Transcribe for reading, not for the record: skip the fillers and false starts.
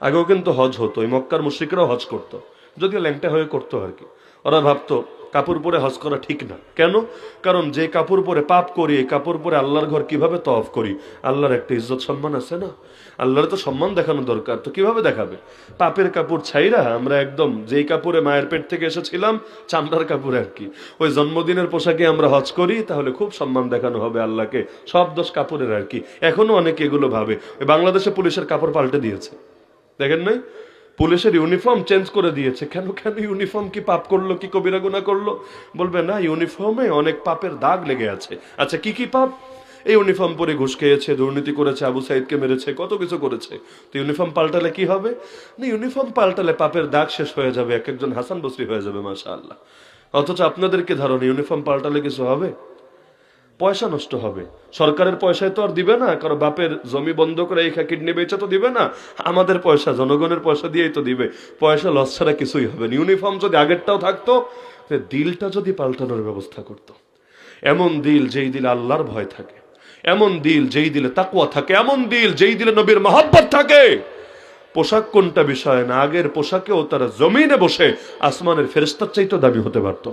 আগেও কিন্তু হজ হতো, এই মক্কার মুশরিকরাও হজ করতো, যদিও ল্যাংটা হয়ে করতো আর কি। ওরা ভাবতো কাপড় পরে হজ করা ঠিক না। কেন? কারণ যে কাপড় পরে পাপ করি, এই কাপড় পরে আল্লাহর ঘর কিভাবে তওয়াফ করি? আল্লাহর একটা ইজ্জত সম্মান আছে না, আল্লাহর তো সম্মান দেখানো দরকার, তো কিভাবে দেখাবে? পাপের কাপড় ছাইরা আমরা একদম যেই কাপড়ে মায়ের পেট থেকে এসেছিলাম, চামড়ার কাপড়ে আর কি, ওই জন্মদিনের পোশাকে আমরা হজ করি, তাহলে খুব সম্মান দেখানো হবে আল্লাহকে। সব দোষ কাপড়ের আর কি। এখনো অনেকে এগুলো ভাবে। ওই বাংলাদেশে পুলিশের কাপড় পাল্টে দিয়েছে, দেখেন নাই? পুলিশের ইউনিফর্ম চেঞ্জ করে দিয়েছে। কেন? কেন? ইউনিফর্ম কি পাপ করলো, কি কবিরা গুনাহ করলো? বলবে না, ইউনিফর্মে অনেক পাপের দাগ লেগে আছে। আচ্ছা, কি কি পাপ? এই ইউনিফর্ম পরে ঘুষ খেয়েছে, দুর্নীতি করেছে, আবু সাইদকে মেরেছে, কত কিছু করেছে। তো ইউনিফর্ম পাল্টালে কি হবে? না, ইউনিফর্ম পাল্টালে পাপের দাগ শেষ হয়ে যাবে, এক একজন হাসান বসরি হয়ে যাবে, মাশাআল্লাহ। অথচ আপনাদেরকে ধারণা ইউনিফর্ম পাল্টালে কিছু হবে? পয়সা নষ্ট হবে। সরকারের পয়সায় তো আর দিবে না, কারো বাপের জমি বন্ধ করে এই কিডনি বেচে তো দিবে না। আমাদের পয়সা, জনগণের পয়সা দিয়েই তো দিবে। পয়সা লস ছাড়া কিছুই হবে না। ইউনিফর্ম যদি আগেরটাও থাকতো, দিলটা যদি পাল্টানোর ব্যবস্থা করতো, এমন দিল যেই দিলে আল্লাহর ভয় থাকে, এমন দিল যেই দিলে তাকওয়া থাকে, এমন দিল যেই দিলে নবীর মহব্বত থাকে। পোশাক কোনটা বিষয় না, আগের পোশাকেও তারা জমিনে বসে আসমানের ফেরেশতার চাইতে দামি হতে পারতো।